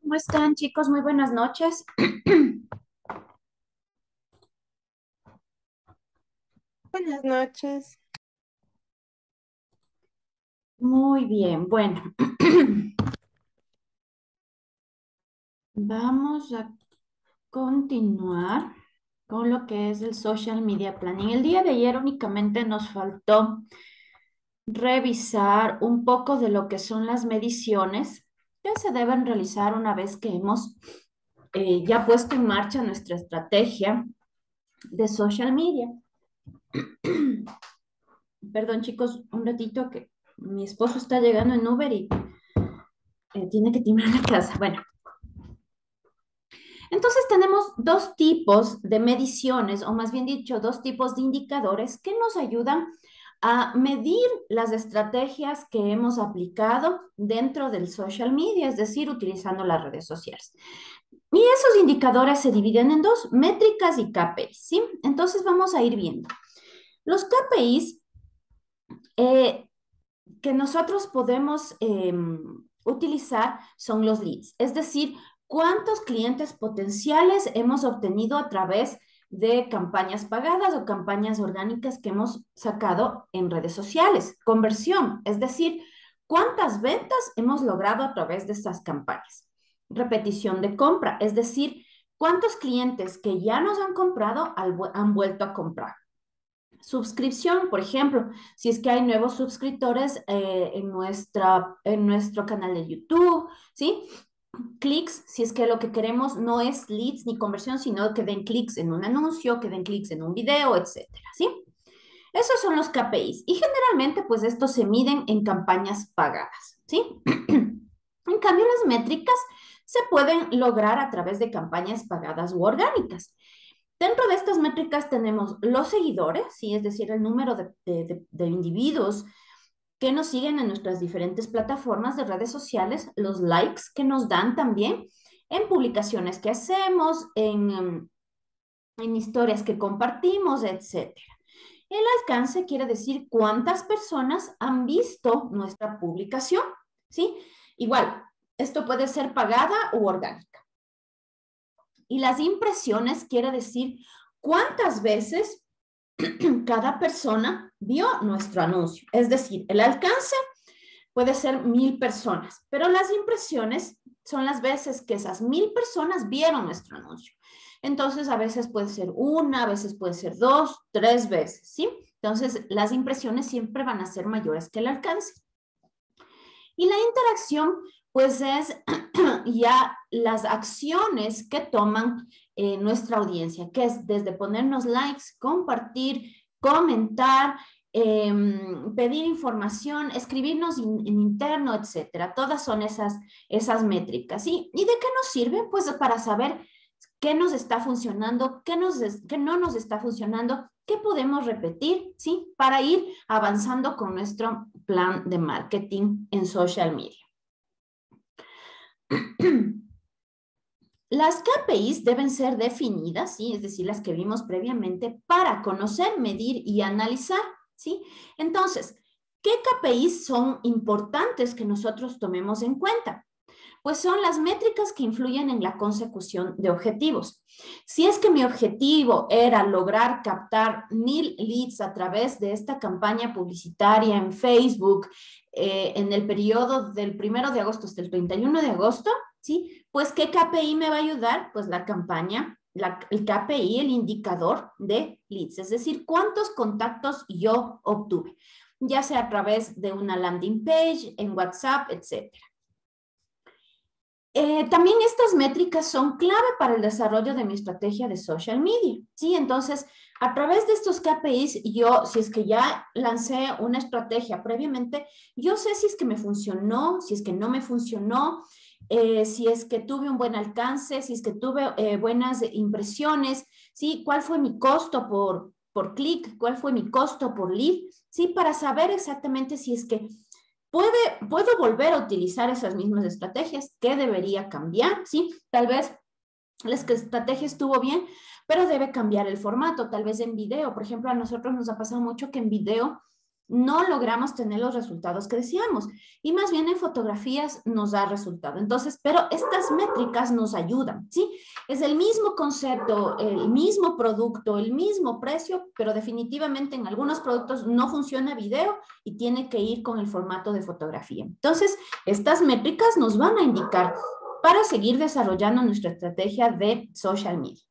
¿Cómo están, chicos? Muy buenas noches. Buenas noches. Muy bien, bueno, vamos a continuar con lo que es el Social Media Planning. El día de ayer únicamente nos faltó revisar un poco de lo que son las mediciones que se deben realizar una vez que hemos ya puesto en marcha nuestra estrategia de social media. Perdón, chicos, un ratito que mi esposo está llegando en Uber y tiene que timar la casa. Bueno. Entonces tenemos dos tipos de mediciones, o más bien dicho, dos tipos de indicadores que nos ayudan a medir las estrategias que hemos aplicado dentro del social media, es decir, utilizando las redes sociales. Y esos indicadores se dividen en dos, métricas y KPIs, ¿sí? Entonces vamos a ir viendo. Los KPIs eh, que nosotros podemos utilizar son los leads, es decir, cuántos clientes potenciales hemos obtenido a través de campañas pagadas o campañas orgánicas que hemos sacado en redes sociales. Conversión, es decir, cuántas ventas hemos logrado a través de estas campañas. Repetición de compra, es decir, cuántos clientes que ya nos han comprado han vuelto a comprar. Suscripción, por ejemplo, si es que hay nuevos suscriptores en nuestro canal de YouTube, ¿sí? Clics, si es que lo que queremos no es leads ni conversión, sino que den clics en un anuncio, que den clics en un video, etcétera, ¿sí? Esos son los KPIs y generalmente pues estos se miden en campañas pagadas, ¿sí? En cambio, las métricas se pueden lograr a través de campañas pagadas u orgánicas. Dentro de estas métricas tenemos los seguidores, ¿sí? Es decir, el número de individuos que nos siguen en nuestras diferentes plataformas de redes sociales, los likes que nos dan también en publicaciones que hacemos, en historias que compartimos, etcétera. El alcance quiere decir cuántas personas han visto nuestra publicación, ¿sí? Igual, esto puede ser pagada u orgánica. Y las impresiones quiere decir cuántas veces cada persona vio nuestro anuncio. Es decir, el alcance puede ser 1.000 personas, pero las impresiones son las veces que esas 1.000 personas vieron nuestro anuncio. Entonces, a veces puede ser una, a veces puede ser dos, tres veces, ¿sí? Entonces, las impresiones siempre van a ser mayores que el alcance. Y la interacción, pues es ya las acciones que toman nuestra audiencia, que es desde ponernos likes, compartir, comentar, pedir información, escribirnos en interno, etcétera. Todas son esas métricas. ¿Sí? ¿Y de qué nos sirve? Pues para saber qué nos está funcionando, qué no nos está funcionando, qué podemos repetir, ¿sí? Para ir avanzando con nuestro plan de marketing en social media. Las KPIs deben ser definidas, ¿sí? Es decir, las que vimos previamente, para conocer, medir y analizar, ¿sí? Entonces, ¿qué KPIs son importantes que nosotros tomemos en cuenta? Pues son las métricas que influyen en la consecución de objetivos. Si es que mi objetivo era lograr captar 1.000 leads a través de esta campaña publicitaria en Facebook en el periodo del 1 de agosto hasta el 31 de agosto, ¿sí? Pues ¿qué KPI me va a ayudar? Pues la campaña, el KPI, el indicador de leads, es decir, cuántos contactos yo obtuve, ya sea a través de una landing page, en WhatsApp, etcétera. También estas métricas son clave para el desarrollo de mi estrategia de social media, ¿sí? Entonces, a través de estos KPIs, yo, si es que ya lancé una estrategia previamente, yo sé si es que me funcionó, si es que no me funcionó, si es que tuve un buen alcance, si es que tuve buenas impresiones, ¿sí? ¿Cuál fue mi costo por clic? ¿Cuál fue mi costo por lead? ¿Sí? Para saber exactamente si es que puedo volver a utilizar esas mismas estrategias. ¿Qué debería cambiar? Sí, tal vez la estrategia estuvo bien, pero debe cambiar el formato, tal vez en video. Por ejemplo, a nosotros nos ha pasado mucho que en video no logramos tener los resultados que deseamos y más bien en fotografías nos da resultado. Entonces, pero estas métricas nos ayudan, ¿sí? Es el mismo concepto, el mismo producto, el mismo precio, pero definitivamente en algunos productos no funciona video y tiene que ir con el formato de fotografía. Entonces, estas métricas nos van a indicar para seguir desarrollando nuestra estrategia de social media.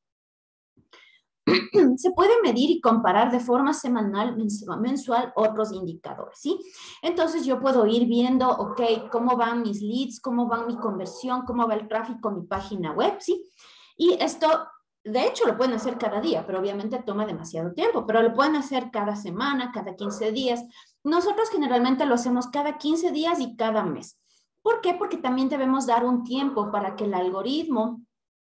Se puede medir y comparar de forma semanal, mensual, otros indicadores, ¿sí? Entonces yo puedo ir viendo, ok, cómo van mis leads, cómo va mi conversión, cómo va el tráfico a mi página web, ¿sí? Y esto, de hecho, lo pueden hacer cada día, pero obviamente toma demasiado tiempo, pero lo pueden hacer cada semana, cada 15 días. Nosotros generalmente lo hacemos cada 15 días y cada mes. ¿Por qué? Porque también debemos dar un tiempo para que el algoritmo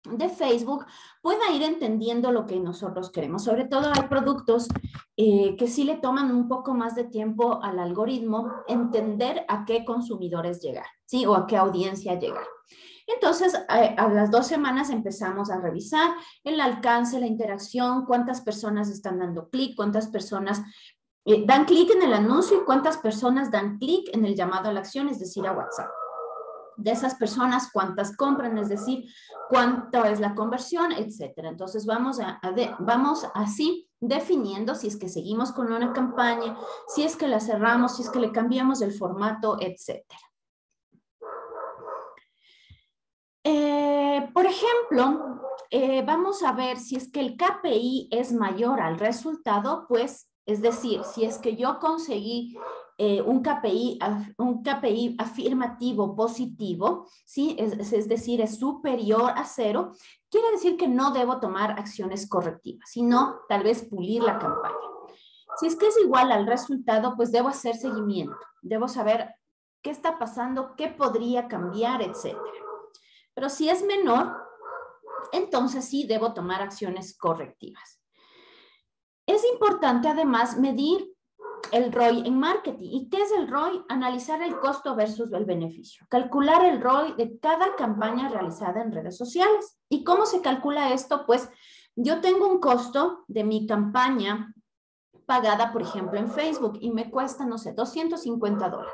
de Facebook pueda ir entendiendo lo que nosotros queremos. Sobre todo hay productos que sí le toman un poco más de tiempo al algoritmo entender a qué consumidores llegar, ¿sí? O a qué audiencia llegar. Entonces, a las 2 semanas empezamos a revisar el alcance, la interacción, cuántas personas están dando clic, cuántas personas dan clic en el anuncio y cuántas personas dan clic en el llamado a la acción, es decir, a WhatsApp. De esas personas, cuántas compran, es decir, cuánto es la conversión, etcétera. Entonces vamos así definiendo si es que seguimos con una campaña, si es que la cerramos, si es que le cambiamos el formato, etcétera. Por ejemplo, vamos a ver si es que el KPI es mayor al resultado, pues, es decir, si es que yo conseguí un KPI afirmativo positivo, ¿sí? Es decir, es superior a 0, quiere decir que no debo tomar acciones correctivas, sino tal vez pulir la campaña. Si es que es igual al resultado, pues debo hacer seguimiento, debo saber qué está pasando, qué podría cambiar, etcétera. Pero si es menor, entonces sí debo tomar acciones correctivas. Es importante además medir el ROI en marketing. ¿Y qué es el ROI? Analizar el costo versus el beneficio. Calcular el ROI de cada campaña realizada en redes sociales. ¿Y cómo se calcula esto? Pues yo tengo un costo de mi campaña pagada, por ejemplo, en Facebook y me cuesta, no sé, $250.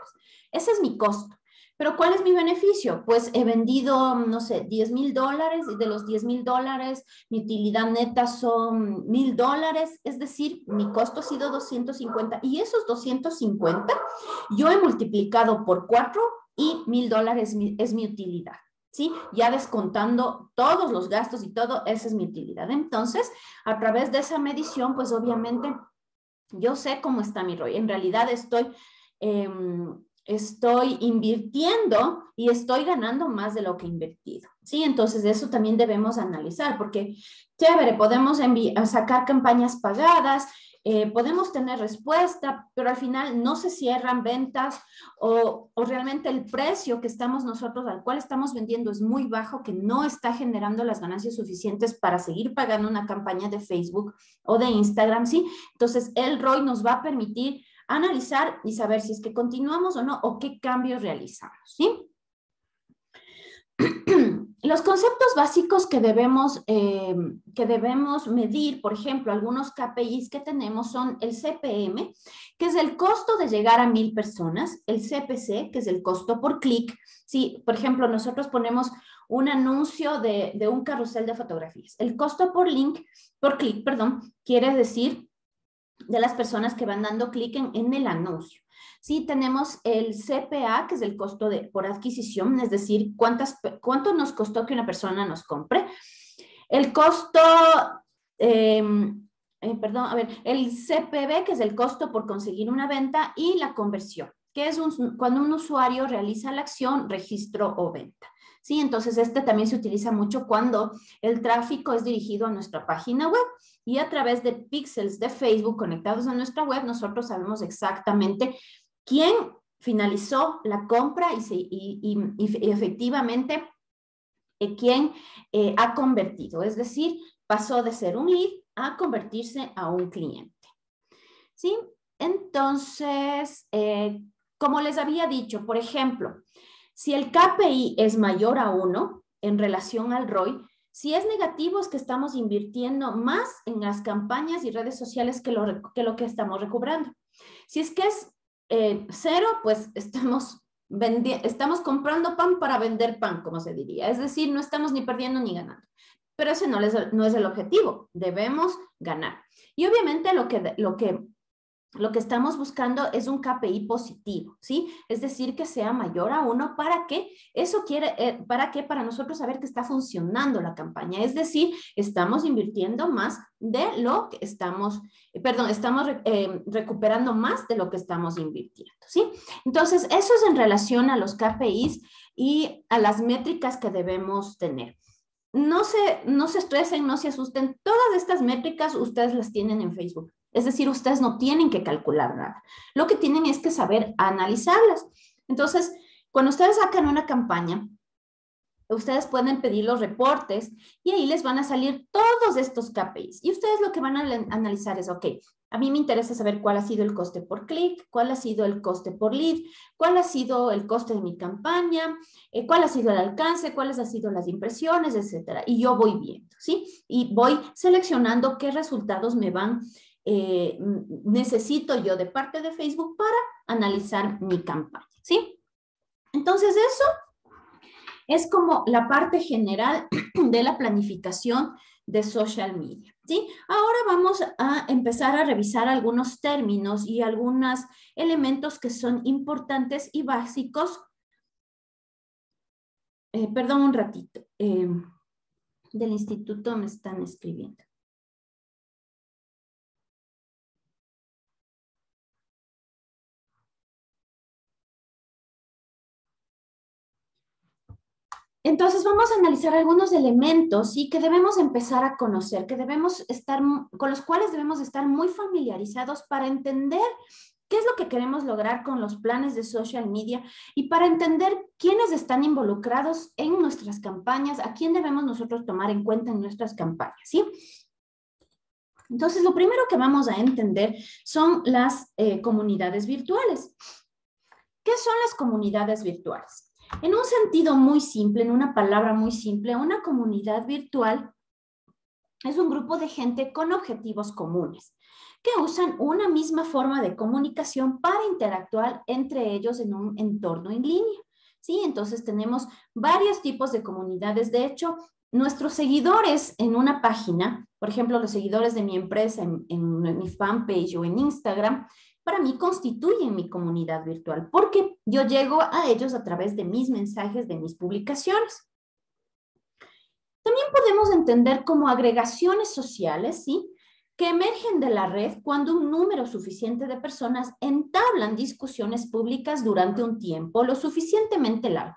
Ese es mi costo. Pero ¿cuál es mi beneficio? Pues he vendido, no sé, $10,000 y de los $10,000 mi utilidad neta son $1,000, es decir, mi costo ha sido 250 y esos 250 yo he multiplicado por 4 y $1,000 es mi utilidad. ¿Sí? Ya descontando todos los gastos y todo, esa es mi utilidad. Entonces, a través de esa medición, pues obviamente yo sé cómo está mi ROI. En realidad estoy invirtiendo y estoy ganando más de lo que he invertido. ¿Sí? Entonces, eso también debemos analizar porque, chévere, podemos sacar campañas pagadas, podemos tener respuesta, pero al final no se cierran ventas o realmente el precio que estamos nosotros, al cual estamos vendiendo es muy bajo, que no está generando las ganancias suficientes para seguir pagando una campaña de Facebook o de Instagram, ¿sí? Entonces, el ROI nos va a permitir analizar y saber si es que continuamos o no, o qué cambios realizamos, ¿sí? Los conceptos básicos que debemos medir, por ejemplo, algunos KPIs que tenemos son el CPM, que es el costo de llegar a 1,000 personas, el CPC, que es el costo por clic. Si, por ejemplo, nosotros ponemos un anuncio de un carrusel de fotografías, el costo por clic, quiere decir de las personas que van dando clic en el anuncio. Sí, tenemos el CPA, que es el costo por adquisición, es decir, cuánto nos costó que una persona nos compre. El costo, el CPV, que es el costo por conseguir una venta, y la conversión, que es cuando un usuario realiza la acción, registro o venta. Sí, entonces este también se utiliza mucho cuando el tráfico es dirigido a nuestra página web y a través de píxeles de Facebook conectados a nuestra web, nosotros sabemos exactamente quién finalizó la compra y efectivamente quién ha convertido, es decir, pasó de ser un lead a convertirse a un cliente. ¿Sí? Entonces, como les había dicho, por ejemplo, si el KPI es mayor a 1 en relación al ROI, si es negativo es que estamos invirtiendo más en las campañas y redes sociales que lo que estamos recobrando. Si es que es cero, pues estamos comprando pan para vender pan, como se diría. Es decir, no estamos ni perdiendo ni ganando. Pero ese no es el objetivo. Debemos ganar. Y obviamente lo que estamos buscando es un KPI positivo, ¿sí? Es decir, que sea mayor a 1 para que para nosotros saber que está funcionando la campaña. Es decir, estamos invirtiendo más de lo que estamos recuperando más de lo que estamos invirtiendo, ¿sí? Entonces, eso es en relación a los KPIs y a las métricas que debemos tener. No se estresen, no se asusten. Todas estas métricas ustedes las tienen en Facebook. Es decir, ustedes no tienen que calcular nada. Lo que tienen es que saber analizarlas. Entonces, cuando ustedes sacan una campaña, ustedes pueden pedir los reportes y ahí les van a salir todos estos KPIs. Y ustedes lo que van a analizar es, ok, a mí me interesa saber cuál ha sido el coste por clic, cuál ha sido el coste por lead, cuál ha sido el coste de mi campaña, cuál ha sido el alcance, cuáles han sido las impresiones, etcétera. Y yo voy viendo, ¿sí? Y voy seleccionando qué resultados necesito yo de parte de Facebook para analizar mi campaña, ¿sí? Entonces, eso es como la parte general de la planificación de social media, ¿sí? Ahora vamos a empezar a revisar algunos términos y algunos elementos que son importantes y básicos. Perdón un ratito. Del instituto me están escribiendo. Entonces vamos a analizar algunos elementos y que debemos empezar a conocer, con los cuales debemos estar muy familiarizados para entender qué es lo que queremos lograr con los planes de social media y para entender quiénes están involucrados en nuestras campañas, a quién debemos nosotros tomar en cuenta en nuestras campañas, ¿sí? Entonces, lo primero que vamos a entender son las comunidades virtuales. ¿Qué son las comunidades virtuales? En un sentido muy simple, en una palabra muy simple, una comunidad virtual es un grupo de gente con objetivos comunes que usan una misma forma de comunicación para interactuar entre ellos en un entorno en línea. ¿Sí? Entonces tenemos varios tipos de comunidades. De hecho, nuestros seguidores en una página, por ejemplo, los seguidores de mi empresa en mi fanpage o en Instagram, para mí constituyen mi comunidad virtual, porque yo llego a ellos a través de mis mensajes, de mis publicaciones. También podemos entender como agregaciones sociales, ¿sí? Que emergen de la red cuando un número suficiente de personas entablan discusiones públicas durante un tiempo lo suficientemente largo,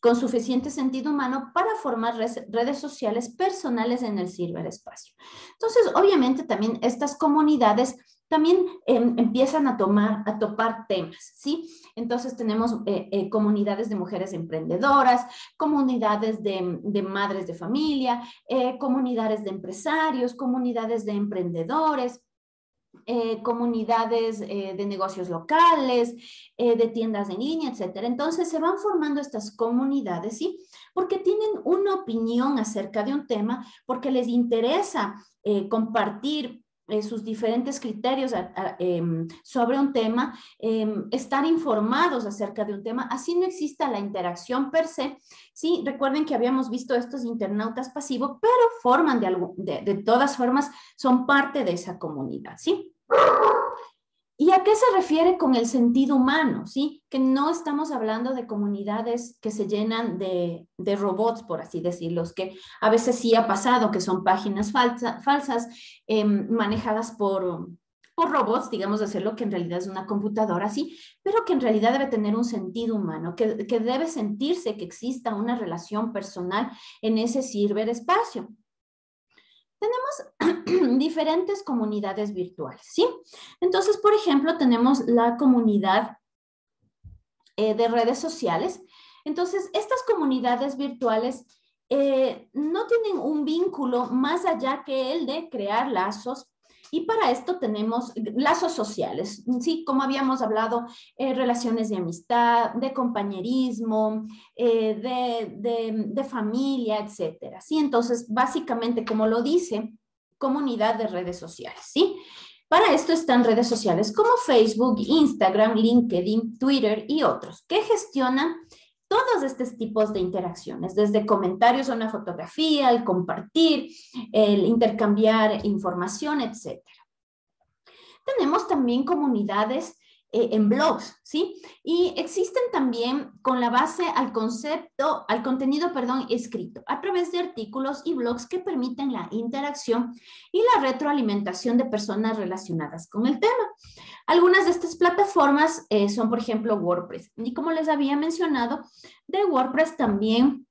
con suficiente sentido humano para formar redes sociales personales en el ciberespacio. Entonces, obviamente, también estas comunidades también empiezan a topar temas, ¿sí? Entonces tenemos comunidades de mujeres emprendedoras, comunidades de madres de familia, comunidades de empresarios, comunidades de emprendedores, comunidades de negocios locales, de tiendas en línea, etcétera. Entonces se van formando estas comunidades, ¿sí? Porque tienen una opinión acerca de un tema, porque les interesa compartir sus diferentes criterios sobre un tema, estar informados acerca de un tema, así no exista la interacción per se. Sí, recuerden que habíamos visto estos internautas pasivos, pero forman de todas formas, son parte de esa comunidad, ¿sí? ¿Y a qué se refiere con el sentido humano? ¿Sí? Que no estamos hablando de comunidades que se llenan de robots, por así decirlo, que a veces sí ha pasado que son páginas falsas manejadas por robots, digamos, hacerlo que en realidad es una computadora, sí, pero que en realidad debe tener un sentido humano, que debe sentirse que exista una relación personal en ese ciberespacio. Tenemos diferentes comunidades virtuales, ¿sí? Entonces, por ejemplo, tenemos la comunidad de redes sociales. Entonces, estas comunidades virtuales no tienen un vínculo más allá que el de crear lazos. Y para esto tenemos lazos sociales, ¿sí? Como habíamos hablado, relaciones de amistad, de compañerismo, de familia, etcétera, ¿sí? Entonces, básicamente, como lo dice, comunidad de redes sociales, ¿sí? Para esto están redes sociales como Facebook, Instagram, LinkedIn, Twitter y otros que gestionan todos estos tipos de interacciones, desde comentarios a una fotografía, el compartir, el intercambiar información, etc. Tenemos también comunidades en blogs, ¿sí? Y existen también con la base al concepto, al contenido, perdón, escrito, a través de artículos y blogs que permiten la interacción y la retroalimentación de personas relacionadas con el tema. Algunas de estas plataformas son, por ejemplo, WordPress. Y como les había mencionado, de WordPress también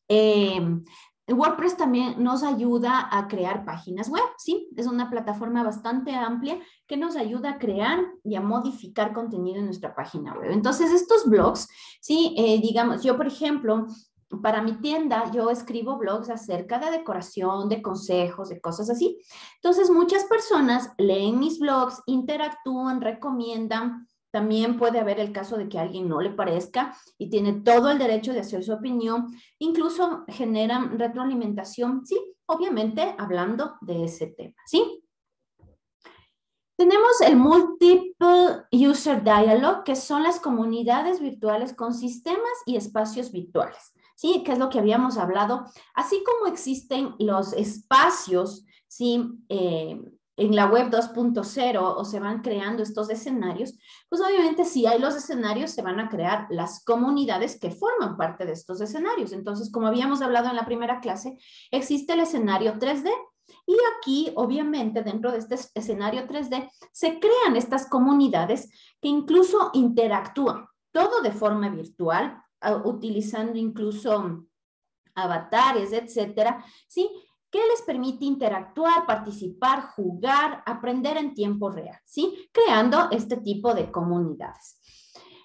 eh, WordPress también nos ayuda a crear páginas web, ¿sí? Es una plataforma bastante amplia que nos ayuda a crear y a modificar contenido en nuestra página web. Entonces, estos blogs, ¿sí? Digamos, yo, por ejemplo, para mi tienda, yo escribo blogs acerca de decoración, de consejos, de cosas así. Entonces, muchas personas leen mis blogs, interactúan, recomiendan. También puede haber el caso de que a alguien no le parezca y tiene todo el derecho de hacer su opinión. Incluso generan retroalimentación, sí, obviamente hablando de ese tema, ¿sí? Tenemos el Multiple User Dialogue, que son las comunidades virtuales con sistemas y espacios virtuales, ¿sí? Que es lo que habíamos hablado. Así como existen los espacios, ¿sí? En la web 2.0 o se van creando estos escenarios, pues obviamente si hay los escenarios, se van a crear las comunidades que forman parte de estos escenarios. Entonces, como habíamos hablado en la primera clase, existe el escenario 3D y aquí, obviamente, dentro de este escenario 3D, se crean estas comunidades que incluso interactúan, todo de forma virtual, utilizando incluso avatares, etcétera, ¿sí? Que les permite interactuar, participar, jugar, aprender en tiempo real, ¿sí? Creando este tipo de comunidades.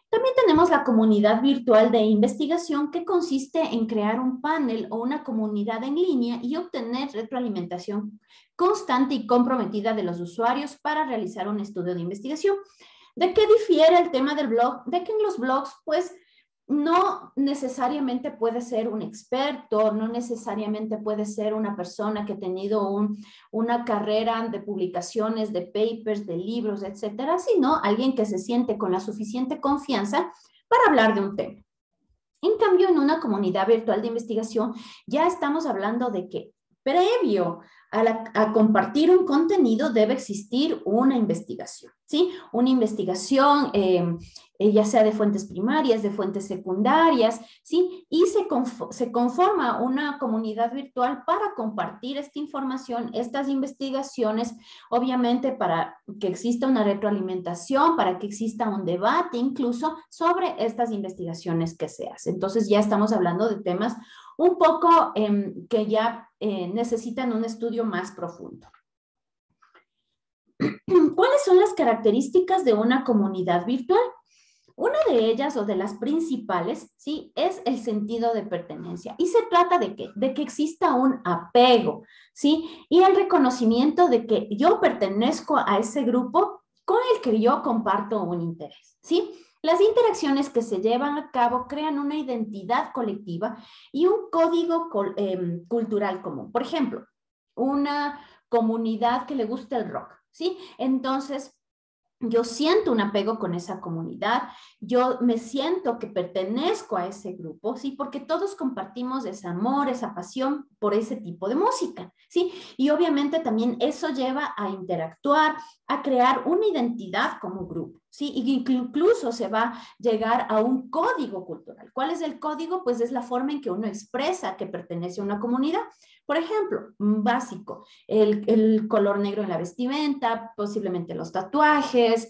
También tenemos la comunidad virtual de investigación que consiste en crear un panel o una comunidad en línea y obtener retroalimentación constante y comprometida de los usuarios para realizar un estudio de investigación. ¿De qué difiere el tema del blog? De que en los blogs, pues, no necesariamente puede ser un experto, no necesariamente puede ser una persona que ha tenido una carrera de publicaciones, de papers, de libros, etcétera, sino alguien que se siente con la suficiente confianza para hablar de un tema. En cambio, en una comunidad virtual de investigación, ya estamos hablando de que previo a compartir un contenido debe existir una investigación, ¿sí? Una investigación, ya sea de fuentes primarias, de fuentes secundarias, ¿sí? Y se conforma una comunidad virtual para compartir esta información, estas investigaciones, obviamente para que exista una retroalimentación, para que exista un debate incluso sobre estas investigaciones que se hacen. Entonces ya estamos hablando de temas un poco que ya necesitan un estudio más profundo. ¿Cuáles son las características de una comunidad virtual? Una de ellas, o de las principales, ¿sí? Es el sentido de pertenencia. Y se trata de ¿qué? De que exista un apego, ¿sí? Y el reconocimiento de que yo pertenezco a ese grupo con el que yo comparto un interés, ¿sí? Las interacciones que se llevan a cabo crean una identidad colectiva y un código cultural común. Por ejemplo, una comunidad que le gusta el rock, ¿sí? Entonces, yo siento un apego con esa comunidad, yo me siento que pertenezco a ese grupo, ¿sí? Porque todos compartimos ese amor, esa pasión por ese tipo de música, ¿sí? Y obviamente también eso lleva a interactuar, a crear una identidad como grupo, ¿sí? Y incluso se va a llegar a un código cultural. ¿Cuál es el código? Pues es la forma en que uno expresa que pertenece a una comunidad. Por ejemplo, básico, el color negro en la vestimenta, posiblemente los tatuajes,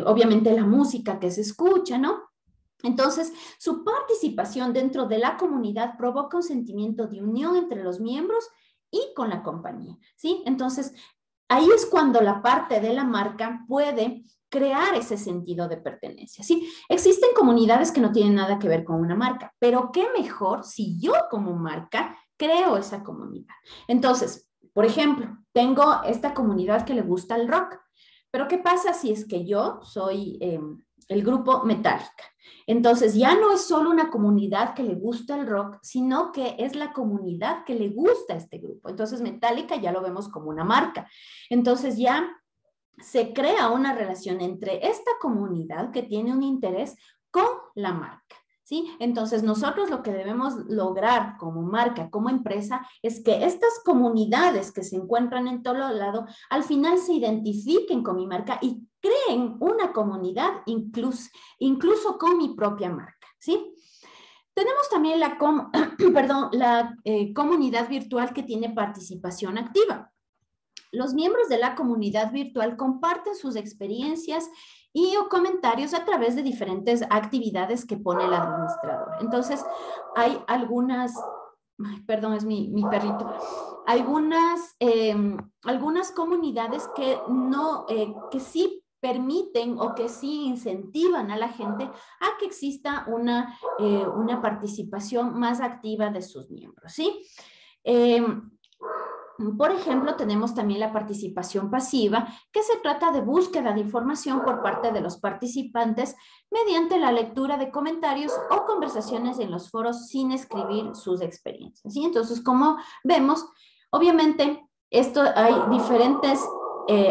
obviamente la música que se escucha, ¿no? Entonces, su participación dentro de la comunidad provoca un sentimiento de unión entre los miembros y con la compañía, ¿sí? Entonces, ahí es cuando la parte de la marca puede crear ese sentido de pertenencia, ¿sí? Existen comunidades que no tienen nada que ver con una marca, pero qué mejor si yo como marca creo esa comunidad. Entonces, por ejemplo, tengo esta comunidad que le gusta el rock, pero ¿qué pasa si es que yo soy el grupo Metallica? Entonces ya no es solo una comunidad que le gusta el rock, sino que es la comunidad que le gusta este grupo. Entonces Metallica ya lo vemos como una marca. Entonces ya se crea una relación entre esta comunidad que tiene un interés con la marca. ¿Sí? Entonces, nosotros lo que debemos lograr como marca, como empresa, es que estas comunidades que se encuentran en todo lado, al final se identifiquen con mi marca y creen una comunidad incluso con mi propia marca. ¿Sí? Tenemos también la comunidad virtual que tiene participación activa. Los miembros de la comunidad virtual comparten sus experiencias y o comentarios a través de diferentes actividades que pone el administrador. Entonces, hay algunas, perdón, es mi perrito, algunas comunidades que no, que sí permiten o que sí incentivan a la gente a que exista una participación más activa de sus miembros, ¿sí? Por ejemplo, tenemos también la participación pasiva, que se trata de búsqueda de información por parte de los participantes mediante la lectura de comentarios o conversaciones en los foros sin escribir sus experiencias. ¿Sí? Entonces, como vemos, obviamente, hay diferentes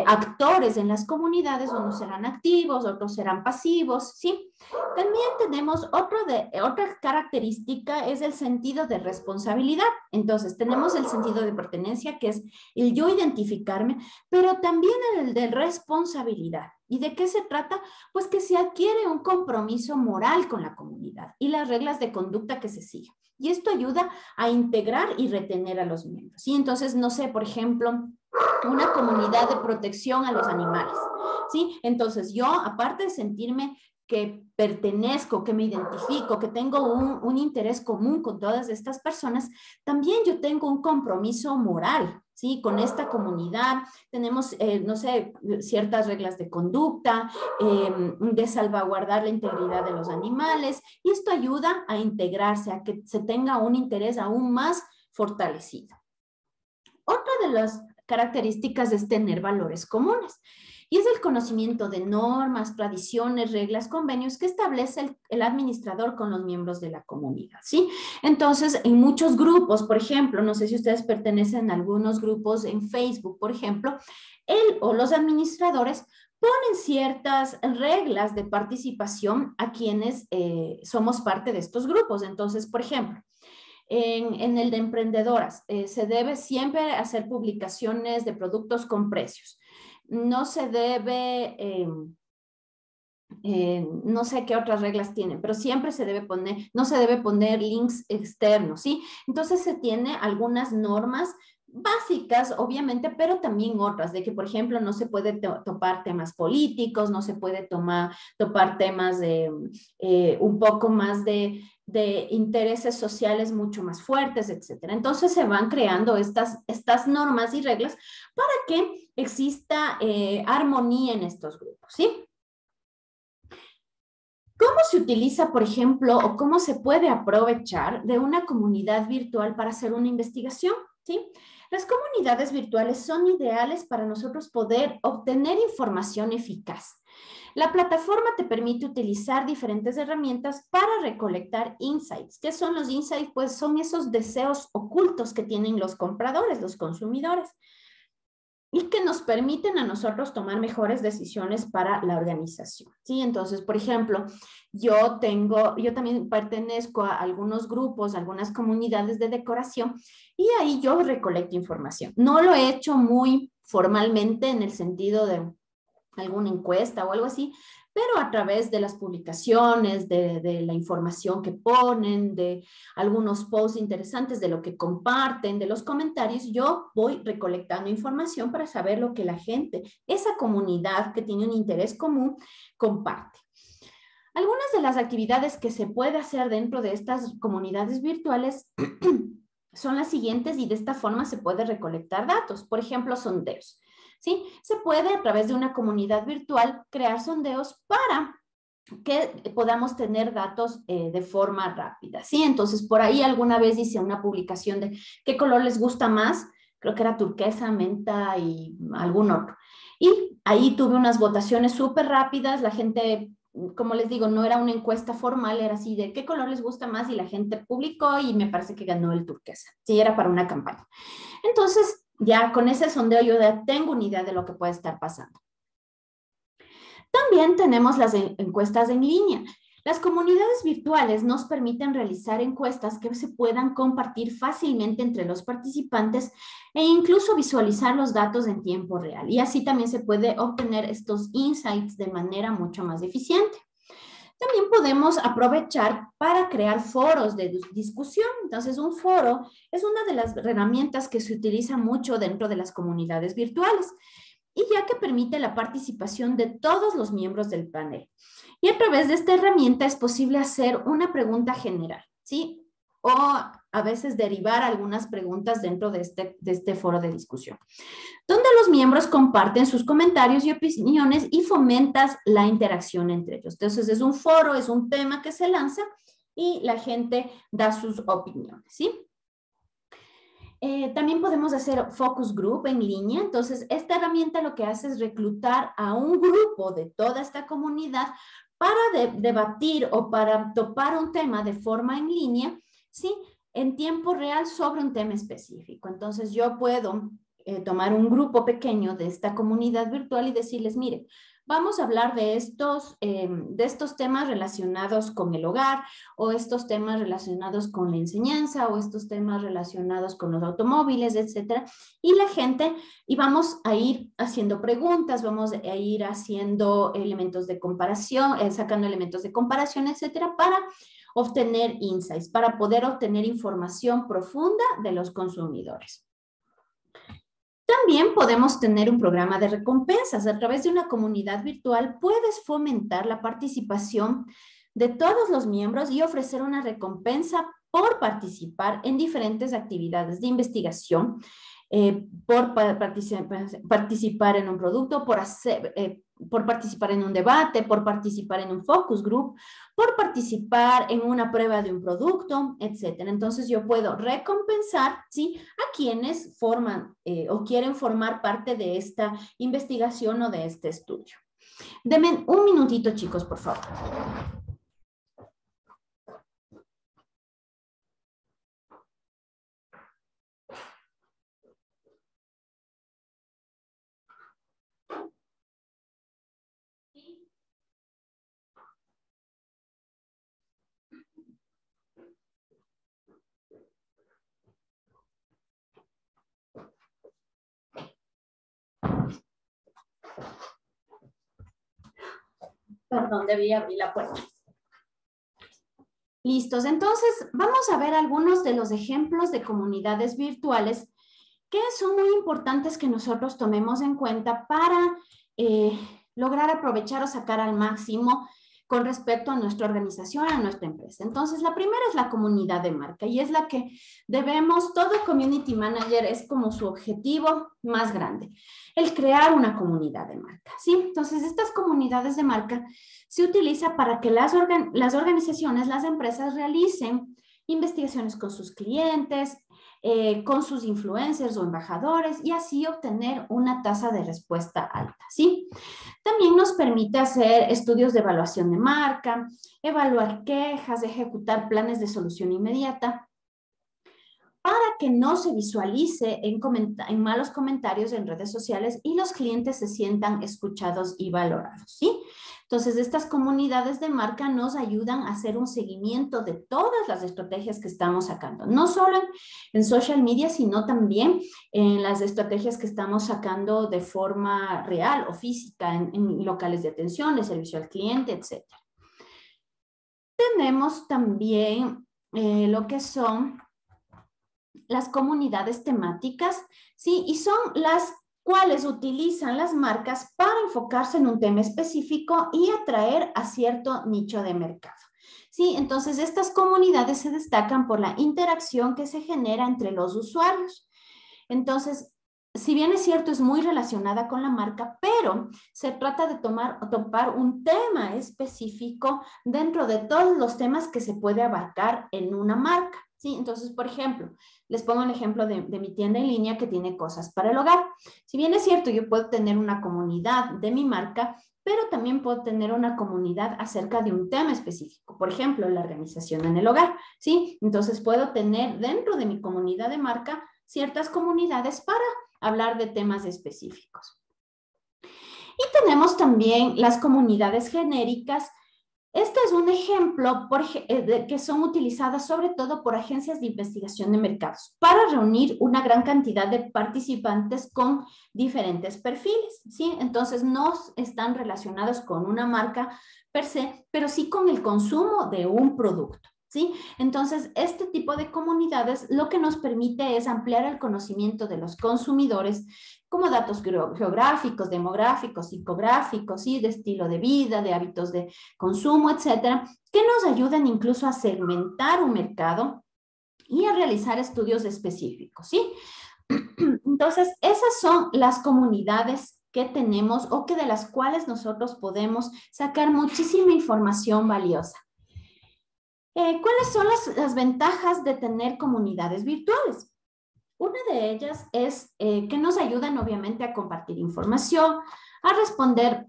actores en las comunidades, unos serán activos, otros serán pasivos, ¿sí? También tenemos otra característica, es el sentido de responsabilidad. Entonces, tenemos el sentido de pertenencia, que es el yo identificarme, pero también el de responsabilidad. ¿Y de qué se trata? Pues que se adquiere un compromiso moral con la comunidad y las reglas de conducta que se siguen. Y esto ayuda a integrar y retener a los miembros. ¿Sí? Entonces, no sé, por ejemplo, una comunidad de protección a los animales. ¿Sí? Entonces, yo, aparte de sentirme que pertenezco, que me identifico, que tengo un interés común con todas estas personas, también yo tengo un compromiso moral, ¿sí? Con esta comunidad. Tenemos, no sé, ciertas reglas de conducta, de salvaguardar la integridad de los animales, y esto ayuda a integrarse, a que se tenga un interés aún más fortalecido. Otra de las características es tener valores comunes. Y es el conocimiento de normas, tradiciones, reglas, convenios que establece el administrador con los miembros de la comunidad, ¿sí? Entonces, en muchos grupos, por ejemplo, no sé si ustedes pertenecen a algunos grupos en Facebook, por ejemplo, él o los administradores ponen ciertas reglas de participación a quienes somos parte de estos grupos. Entonces, por ejemplo, en el de emprendedoras, se debe siempre hacer publicaciones de productos con precios. No se debe, no sé qué otras reglas tienen, pero siempre se debe poner, no se debe poner links externos, ¿sí? Entonces se tiene algunas normas básicas, obviamente, pero también otras, de que, por ejemplo, no se puede topar temas políticos, no se puede topar temas de un poco más de intereses sociales mucho más fuertes, etcétera. Entonces se van creando estas normas y reglas para que exista armonía en estos grupos, ¿sí? ¿Cómo se utiliza, por ejemplo, o cómo se puede aprovechar de una comunidad virtual para hacer una investigación? ¿Sí? Las comunidades virtuales son ideales para nosotros poder obtener información eficaz. La plataforma te permite utilizar diferentes herramientas para recolectar insights. ¿Qué son los insights? Pues son esos deseos ocultos que tienen los compradores, los consumidores, y que nos permiten a nosotros tomar mejores decisiones para la organización, ¿sí? Entonces, por ejemplo, yo también pertenezco a algunos grupos, algunas comunidades de decoración, y ahí yo recolecto información. No lo he hecho muy formalmente en el sentido de alguna encuesta o algo así, pero a través de las publicaciones, de la información que ponen, de algunos posts interesantes, de lo que comparten, de los comentarios, yo voy recolectando información para saber lo que la gente, esa comunidad que tiene un interés común, comparte. Algunas de las actividades que se puede hacer dentro de estas comunidades virtuales son las siguientes, y de esta forma se puede recolectar datos. Por ejemplo, sondeos. ¿Sí? Se puede a través de una comunidad virtual crear sondeos para que podamos tener datos de forma rápida, ¿sí? Entonces, por ahí alguna vez hice una publicación de qué color les gusta más, creo que era turquesa, menta y algún otro. Y ahí tuve unas votaciones súper rápidas, la gente como les digo, no era una encuesta formal, era así de qué color les gusta más y la gente publicó y me parece que ganó el turquesa. Sí, era para una campaña. Entonces, ya con ese sondeo yo ya tengo una idea de lo que puede estar pasando. También tenemos las encuestas en línea. Las comunidades virtuales nos permiten realizar encuestas que se puedan compartir fácilmente entre los participantes e incluso visualizar los datos en tiempo real. Y así también se puede obtener estos insights de manera mucho más eficiente. También podemos aprovechar para crear foros de discusión. Entonces, un foro es una de las herramientas que se utiliza mucho dentro de las comunidades virtuales y ya que permite la participación de todos los miembros del panel. Y a través de esta herramienta es posible hacer una pregunta general, ¿sí? O a veces derivar algunas preguntas dentro de este foro de discusión, donde los miembros comparten sus comentarios y opiniones y fomentas la interacción entre ellos. Entonces es un foro, es un tema que se lanza y la gente da sus opiniones, ¿sí? También podemos hacer focus group en línea. Entonces, esta herramienta lo que hace es reclutar a un grupo de toda esta comunidad para debatir o para topar un tema de forma en línea, ¿sí? En tiempo real sobre un tema específico. Entonces, yo puedo tomar un grupo pequeño de esta comunidad virtual y decirles, mire, vamos a hablar de estos temas relacionados con el hogar o estos temas relacionados con la enseñanza o estos temas relacionados con los automóviles, etcétera. Y la gente, y vamos a ir haciendo preguntas, vamos a ir haciendo elementos de comparación, sacando elementos de comparación, etcétera, para obtener insights, para poder obtener información profunda de los consumidores. También podemos tener un programa de recompensas. A través de una comunidad virtual puedes fomentar la participación de todos los miembros y ofrecer una recompensa por participar en diferentes actividades de investigación, por participar en un producto, por participar en un debate, por participar en un focus group, por participar en una prueba de un producto, etcétera. Entonces yo puedo recompensar, ¿sí?, a quienes forman o quieren formar parte de esta investigación o de este estudio. Denme un minutito, chicos, por favor. Perdón, debí abrir la puerta. Listos, entonces vamos a ver algunos de los ejemplos de comunidades virtuales que son muy importantes que nosotros tomemos en cuenta para lograr aprovechar o sacar al máximo con respecto a nuestra organización, a nuestra empresa. Entonces, la primera es la comunidad de marca y es la que debemos, todo community manager es como su objetivo más grande, el crear una comunidad de marca, ¿sí? Entonces, estas comunidades de marca se utiliza para que las organizaciones, las empresas realicen investigaciones con sus clientes, con sus influencers o embajadores y así obtener una tasa de respuesta alta, ¿sí? También nos permite hacer estudios de evaluación de marca, evaluar quejas, ejecutar planes de solución inmediata para que no se visualice en malos comentarios en redes sociales y los clientes se sientan escuchados y valorados, ¿sí? Entonces, estas comunidades de marca nos ayudan a hacer un seguimiento de todas las estrategias que estamos sacando, no solo en social media, sino también en las estrategias que estamos sacando de forma real o física en locales de atención, de servicio al cliente, etc. Tenemos también lo que son las comunidades temáticas, ¿sí? Y son las cuales utilizan las marcas para enfocarse en un tema específico y atraer a cierto nicho de mercado, ¿sí? Entonces, estas comunidades se destacan por la interacción que se genera entre los usuarios. Entonces, si bien es cierto, es muy relacionada con la marca, pero se trata de topar un tema específico dentro de todos los temas que se puede abarcar en una marca, ¿sí? Entonces, por ejemplo, les pongo el ejemplo de mi tienda en línea que tiene cosas para el hogar. Si bien es cierto, yo puedo tener una comunidad de mi marca, pero también puedo tener una comunidad acerca de un tema específico. Por ejemplo, la organización en el hogar, ¿sí? Entonces puedo tener dentro de mi comunidad de marca ciertas comunidades para hablar de temas específicos. Y tenemos también las comunidades genéricas. Este es un ejemplo que son utilizadas sobre todo por agencias de investigación de mercados para reunir una gran cantidad de participantes con diferentes perfiles, ¿sí? Entonces no están relacionados con una marca per se, pero sí con el consumo de un producto, ¿sí? Entonces, este tipo de comunidades lo que nos permite es ampliar el conocimiento de los consumidores como datos geográficos, demográficos, psicográficos, ¿sí? De estilo de vida, de hábitos de consumo, etcétera, que nos ayudan incluso a segmentar un mercado y a realizar estudios específicos, ¿sí? Entonces, esas son las comunidades que tenemos o que de las cuales nosotros podemos sacar muchísima información valiosa. ¿Cuáles son las ventajas de tener comunidades virtuales? Una de ellas es que nos ayudan obviamente a compartir información, a responder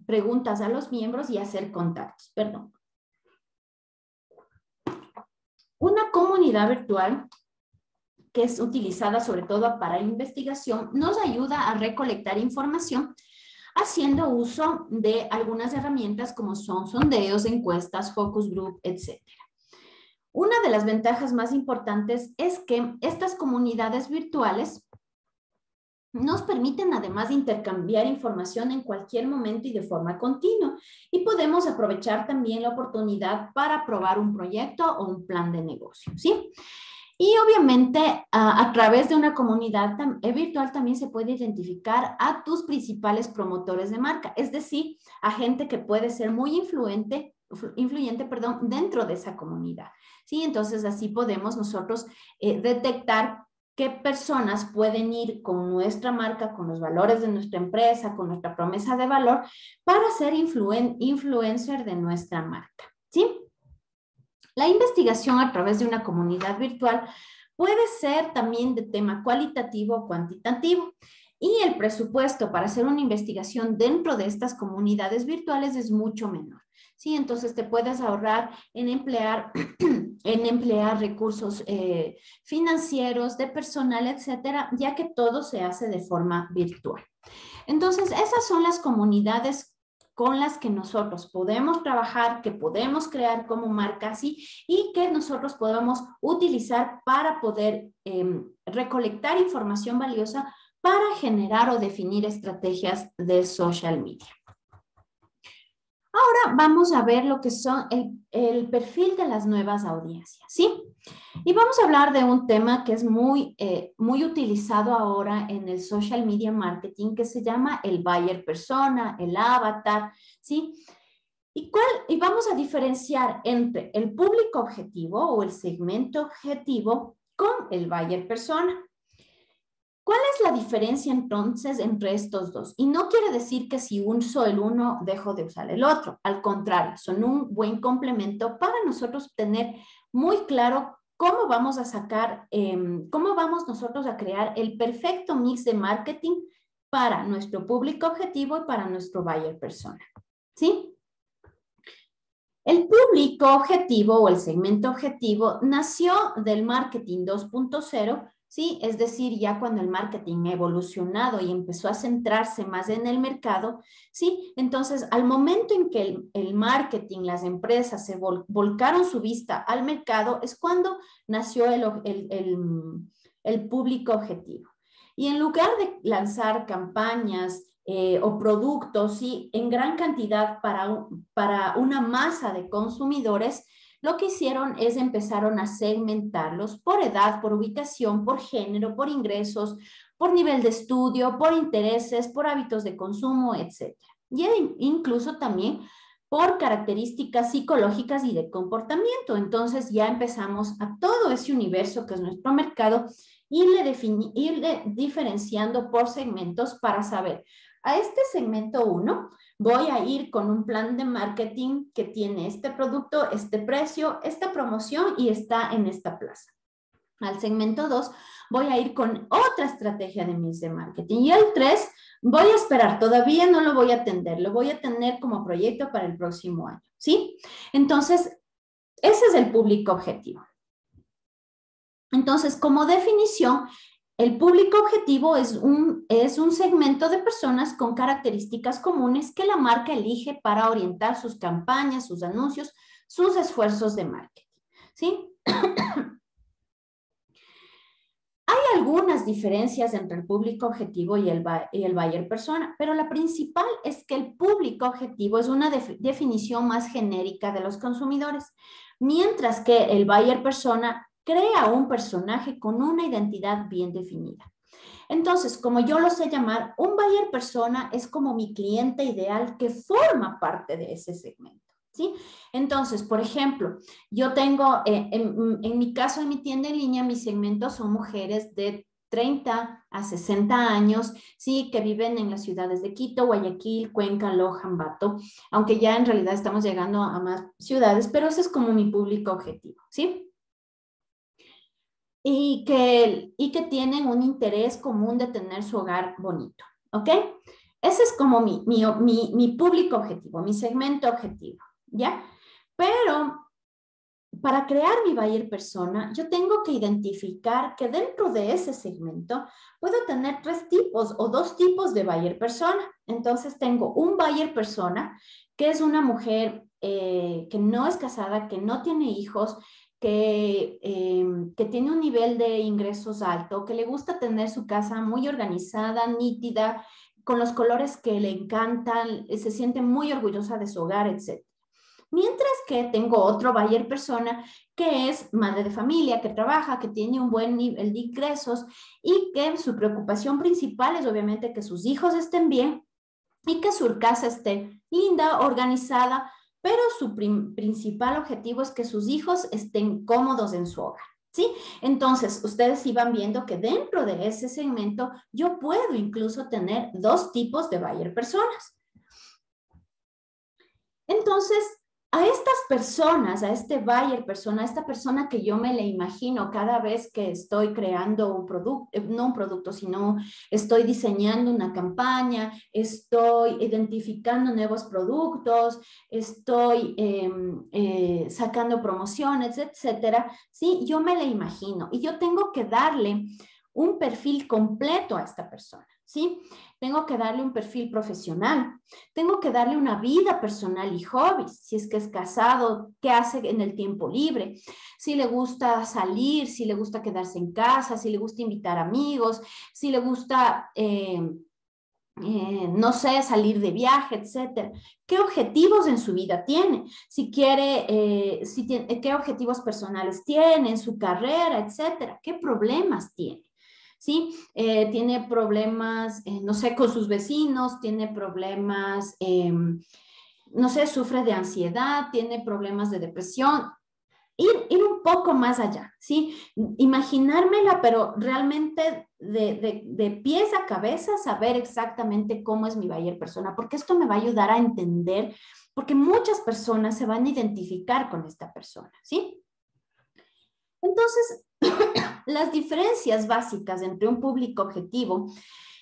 preguntas a los miembros y a hacer contactos. Perdón. Una comunidad virtual que es utilizada sobre todo para investigación nos ayuda a recolectar información haciendo uso de algunas herramientas como son sondeos, encuestas, focus group, etc. Una de las ventajas más importantes es que estas comunidades virtuales nos permiten además intercambiar información en cualquier momento y de forma continua y podemos aprovechar también la oportunidad para probar un proyecto o un plan de negocio, ¿sí? Y obviamente a través de una comunidad virtual también se puede identificar a tus principales promotores de marca, es decir, a gente que puede ser muy influyente, dentro de esa comunidad, ¿sí? Entonces así podemos nosotros detectar qué personas pueden ir con nuestra marca, con los valores de nuestra empresa, con nuestra promesa de valor, para ser influencer de nuestra marca, ¿sí? La investigación a través de una comunidad virtual puede ser también de tema cualitativo o cuantitativo. Y el presupuesto para hacer una investigación dentro de estas comunidades virtuales es mucho menor. ¿Sí? Entonces te puedes ahorrar en emplear, recursos financieros, de personal, etcétera, ya que todo se hace de forma virtual. Entonces, esas son las comunidades con las que nosotros podemos trabajar, que podemos crear como marca, ¿sí? Y que nosotros podemos utilizar para poder recolectar información valiosa para generar o definir estrategias de social media. Ahora vamos a ver lo que son el perfil de las nuevas audiencias, ¿sí? Y vamos a hablar de un tema que es muy utilizado ahora en el social media marketing, que se llama el buyer persona, el avatar, ¿sí? Y vamos a diferenciar entre el público objetivo o el segmento objetivo con el buyer persona. ¿Cuál es la diferencia entonces entre estos dos? Y no quiere decir que si uso el uno, dejo de usar el otro. Al contrario, son un buen complemento para nosotros tener muy claro cómo vamos a sacar, cómo vamos nosotros a crear el perfecto mix de marketing para nuestro público objetivo y para nuestro buyer persona. ¿Sí? El público objetivo o el segmento objetivo nació del marketing 2.0, ¿sí? Es decir, ya cuando el marketing ha evolucionado y empezó a centrarse más en el mercado, ¿sí? Entonces, al momento en que el marketing, las empresas se volcaron su vista al mercado, es cuando nació el público objetivo. Y en lugar de lanzar campañas o productos, ¿sí? En gran cantidad para una masa de consumidores, lo que hicieron es empezaron a segmentarlos por edad, por ubicación, por género, por ingresos, por nivel de estudio, por intereses, por hábitos de consumo, etc. Y incluso también por características psicológicas y de comportamiento. Entonces ya empezamos a todo ese universo que es nuestro mercado, irle diferenciando por segmentos para saber, a este segmento 1 voy a ir con un plan de marketing que tiene este producto, este precio, esta promoción y está en esta plaza. Al segmento 2 voy a ir con otra estrategia de mix de marketing. Y el 3 voy a esperar, todavía no lo voy a atender, lo voy a tener como proyecto para el próximo año, ¿sí? Entonces, ese es el público objetivo. Entonces, como definición, el público objetivo es un segmento de personas con características comunes que la marca elige para orientar sus campañas, sus anuncios, sus esfuerzos de marketing, ¿sí? Hay algunas diferencias entre el público objetivo y el buyer persona, pero la principal es que el público objetivo es una definición más genérica de los consumidores, mientras que el buyer persona crea un personaje con una identidad bien definida. Entonces, como yo lo sé llamar, un buyer persona es como mi cliente ideal que forma parte de ese segmento. ¿Sí? Entonces, por ejemplo, yo tengo, en mi caso, en mi tienda en línea, mis segmentos son mujeres de 30 a 60 años, sí, que viven en las ciudades de Quito, Guayaquil, Cuenca, Loja, Ambato, aunque ya en realidad estamos llegando a más ciudades, pero ese es como mi público objetivo, ¿sí? Y que tienen un interés común de tener su hogar bonito, ¿ok? Ese es como mi público objetivo, mi segmento objetivo. ¿Ya? Pero para crear mi buyer persona, yo tengo que identificar que dentro de ese segmento puedo tener 3 tipos o 2 tipos de buyer persona. Entonces tengo un buyer persona que es una mujer que no es casada, que no tiene hijos, que tiene un nivel de ingresos alto, que le gusta tener su casa muy organizada, nítida, con los colores que le encantan, se siente muy orgullosa de su hogar, etc. Mientras que tengo otro buyer persona que es madre de familia, que trabaja, que tiene un buen nivel de ingresos y que su preocupación principal es obviamente que sus hijos estén bien y que su casa esté linda, organizada, pero su principal objetivo es que sus hijos estén cómodos en su hogar. ¿Sí? Entonces, ustedes iban viendo que dentro de ese segmento yo puedo incluso tener 2 tipos de buyer personas. Entonces, a estas personas, a este buyer persona, a esta persona que yo me le imagino cada vez que estoy creando un producto, no un producto, sino estoy diseñando una campaña, estoy identificando nuevos productos, estoy sacando promociones, etcétera, ¿sí? Yo me le imagino y yo tengo que darle un perfil completo a esta persona, ¿sí? Tengo que darle un perfil profesional, tengo que darle una vida personal y hobbies, si es que es casado, qué hace en el tiempo libre, si le gusta salir, si le gusta quedarse en casa, si le gusta invitar amigos, si le gusta, no sé, salir de viaje, etcétera. ¿Qué objetivos en su vida tiene? Si quiere, qué objetivos personales tiene en su carrera, etcétera. ¿Qué problemas tiene? ¿Sí? Tiene problemas, no sé, con sus vecinos, tiene problemas, no sé, sufre de ansiedad, tiene problemas de depresión. Ir un poco más allá, ¿sí? Imaginármela, pero realmente de pies a cabeza saber exactamente cómo es mi buyer persona, porque esto me va a ayudar a entender, porque muchas personas se van a identificar con esta persona, ¿sí? Entonces, las diferencias básicas entre un público objetivo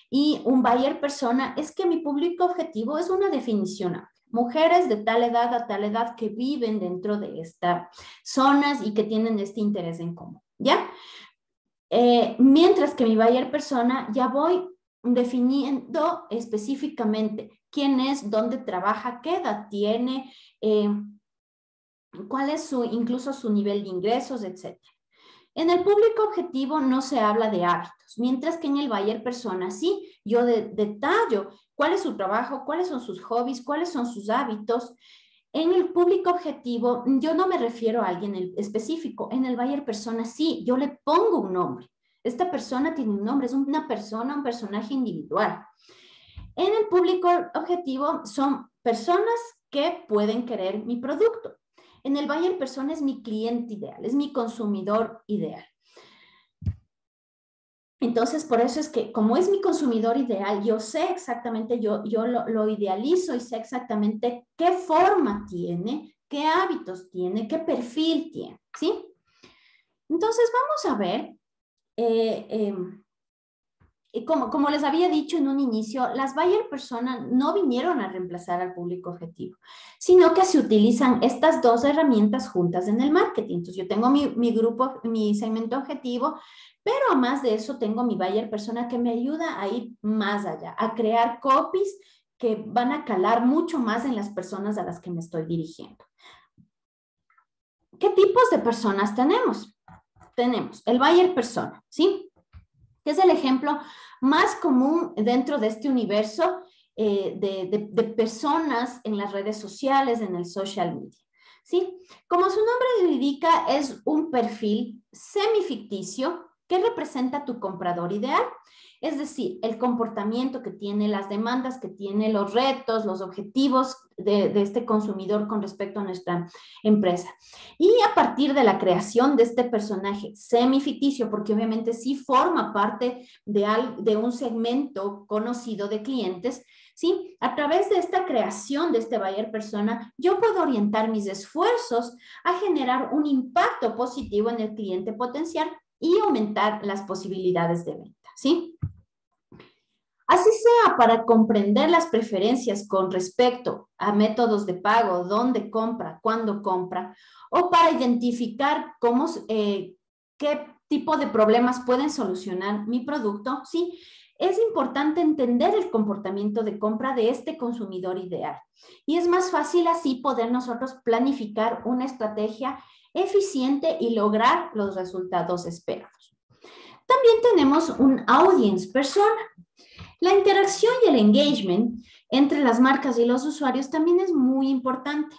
y un buyer persona es que mi público objetivo es una definición amplia. Mujeres de tal edad a tal edad que viven dentro de estas zonas y que tienen este interés en común, ¿ya? Mientras que mi buyer persona ya voy definiendo específicamente quién es, dónde trabaja, qué edad tiene, cuál es incluso su nivel de ingresos, etc. En el público objetivo no se habla de hábitos, mientras que en el buyer persona sí, yo detallo cuál es su trabajo, cuáles son sus hobbies, cuáles son sus hábitos. En el público objetivo yo no me refiero a alguien específico, en el buyer persona sí, yo le pongo un nombre. Esta persona tiene un nombre, es una persona, un personaje individual. En el público objetivo son personas que pueden querer mi producto. En el buyer persona es mi cliente ideal, es mi consumidor ideal. Entonces, por eso es que como es mi consumidor ideal, yo sé exactamente, yo lo idealizo y sé exactamente qué forma tiene, qué hábitos tiene, qué perfil tiene, ¿sí? Entonces, vamos a ver, y como les había dicho en un inicio, las buyer persona no vinieron a reemplazar al público objetivo, sino que se utilizan estas dos herramientas juntas en el marketing. Entonces, yo tengo mi grupo, mi segmento objetivo, pero más de eso tengo mi buyer persona que me ayuda a ir más allá, a crear copies que van a calar mucho más en las personas a las que me estoy dirigiendo. ¿Qué tipos de personas tenemos? Tenemos el buyer persona, ¿sí? Que es el ejemplo más común dentro de este universo de personas en las redes sociales, en el social media. ¿Sí? Como su nombre lo indica, es un perfil semificticio que representa tu comprador ideal. Es decir, el comportamiento que tiene, las demandas que tiene, los retos, los objetivos de este consumidor con respecto a nuestra empresa. Y a partir de la creación de este personaje semificticio, porque obviamente sí forma parte de un segmento conocido de clientes, ¿sí? A través de esta creación de este buyer persona, yo puedo orientar mis esfuerzos a generar un impacto positivo en el cliente potencial y aumentar las posibilidades de venta, ¿sí? Así sea para comprender las preferencias con respecto a métodos de pago, dónde compra, cuándo compra, o para identificar qué tipo de problemas pueden solucionar mi producto, ¿sí? Es importante entender el comportamiento de compra de este consumidor ideal. Y es más fácil así poder nosotros planificar una estrategia eficiente y lograr los resultados esperados. También tenemos un audience persona. La interacción y el engagement entre las marcas y los usuarios también es muy importante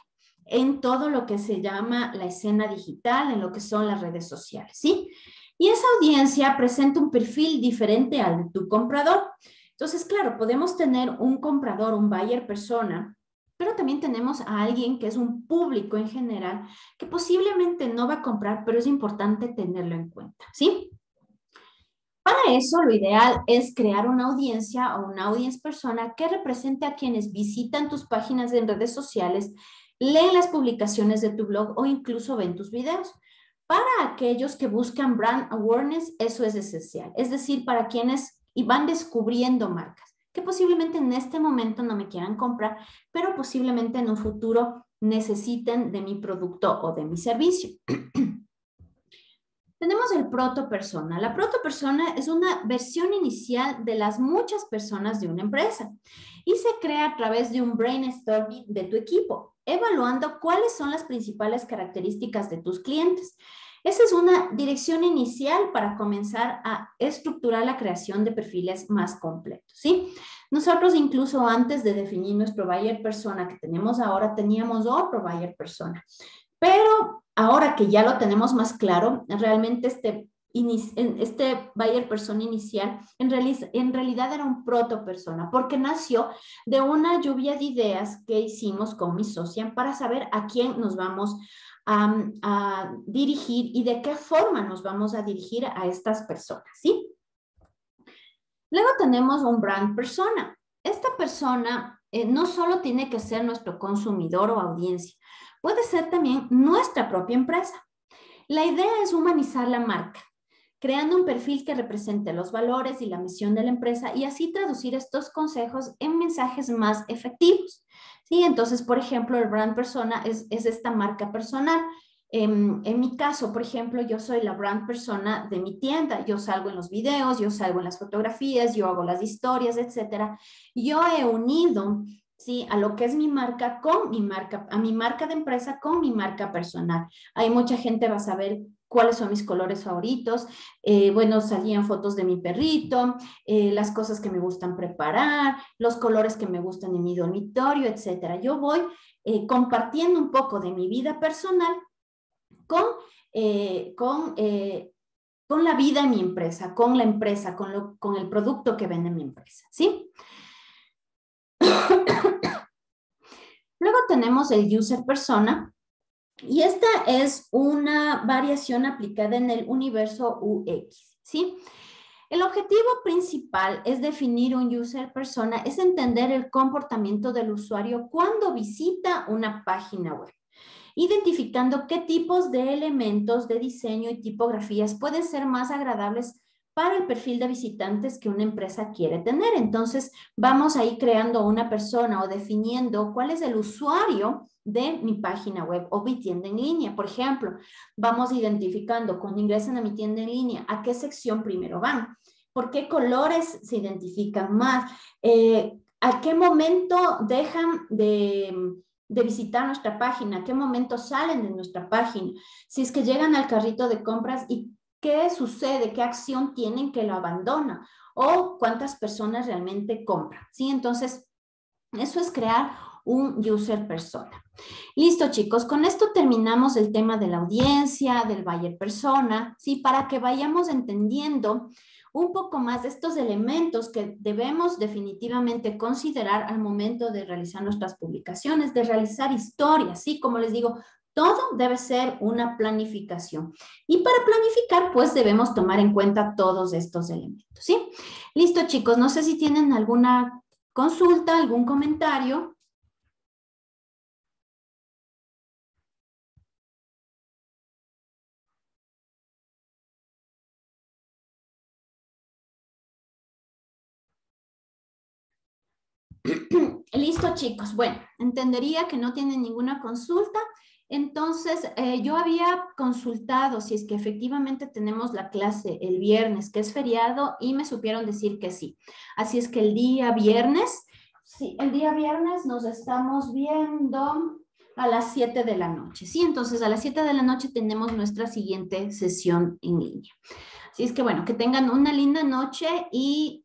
en todo lo que se llama la escena digital, en lo que son las redes sociales, ¿sí? Y esa audiencia presenta un perfil diferente al de tu comprador. Entonces, claro, podemos tener un comprador, un buyer persona, pero también tenemos a alguien que es un público en general que posiblemente no va a comprar, pero es importante tenerlo en cuenta, ¿sí? Para eso, lo ideal es crear una audiencia o una audience persona que represente a quienes visitan tus páginas en redes sociales, leen las publicaciones de tu blog o incluso ven tus videos. Para aquellos que buscan brand awareness, eso es esencial. Es decir, para quienes van descubriendo marcas que posiblemente en este momento no me quieran comprar, pero posiblemente en un futuro necesiten de mi producto o de mi servicio. Tenemos el protopersona. La protopersona es una versión inicial de las muchas personas de una empresa y se crea a través de un brainstorming de tu equipo, evaluando cuáles son las principales características de tus clientes. Esa es una dirección inicial para comenzar a estructurar la creación de perfiles más completos, ¿sí? Nosotros incluso antes de definir nuestro buyer persona que tenemos ahora, teníamos otro buyer persona. Pero ahora que ya lo tenemos más claro, realmente este buyer persona inicial en realidad era un proto persona porque nació de una lluvia de ideas que hicimos con mi socia para saber a quién nos vamos a dirigir y de qué forma nos vamos a dirigir a estas personas, ¿sí? Luego tenemos un brand persona. Esta persona no solo tiene que ser nuestro consumidor o audiencia, puede ser también nuestra propia empresa. La idea es humanizar la marca, creando un perfil que represente los valores y la misión de la empresa y así traducir estos consejos en mensajes más efectivos. ¿Sí? Entonces, por ejemplo, el brand persona es esta marca personal. En mi caso, por ejemplo, yo soy la brand persona de mi tienda. Yo salgo en los videos, yo salgo en las fotografías, yo hago las historias, etcétera. Yo he unido, sí, a lo que es mi marca con mi marca, a mi marca de empresa con mi marca personal. Hay mucha gente va a saber cuáles son mis colores favoritos. Bueno, salían fotos de mi perrito, las cosas que me gustan preparar, los colores que me gustan en mi dormitorio, etcétera. Yo voy compartiendo un poco de mi vida personal con, eh, con, eh, con la vida en mi empresa, con la empresa, con el producto que vende mi empresa, ¿sí? Luego tenemos el user persona, y esta es una variación aplicada en el universo UX, ¿sí? El objetivo principal es definir un user persona, es entender el comportamiento del usuario cuando visita una página web. identificando qué tipos de elementos de diseño y tipografías pueden ser más agradables para el perfil de visitantes que una empresa quiere tener. Entonces, vamos a ir creando una persona o definiendo cuál es el usuario de mi página web o mi tienda en línea. Por ejemplo, vamos identificando cuando ingresan a mi tienda en línea a qué sección primero van, por qué colores se identifican más, a qué momento dejan de visitar nuestra página, a qué momento salen de nuestra página, si es que llegan al carrito de compras y qué sucede, qué acción tienen que lo abandona o cuántas personas realmente compran, ¿sí? Entonces, eso es crear un user persona. Listo, chicos, con esto terminamos el tema de la audiencia, del buyer persona, ¿sí? Para que vayamos entendiendo un poco más de estos elementos que debemos definitivamente considerar al momento de realizar nuestras publicaciones, de realizar historias, ¿sí? Como les digo, todo debe ser una planificación. Y para planificar, pues debemos tomar en cuenta todos estos elementos, ¿sí? Listo, chicos, no sé si tienen alguna consulta, algún comentario. Listo, chicos. Bueno, entendería que no tienen ninguna consulta. Entonces, yo había consultado si es que efectivamente tenemos la clase el viernes, que es feriado, y me supieron decir que sí. Así es que el día viernes, sí, el día viernes nos estamos viendo a las 7 de la noche. Sí, entonces a las 7 de la noche tenemos nuestra siguiente sesión en línea. Así es que bueno, que tengan una linda noche y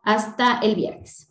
hasta el viernes.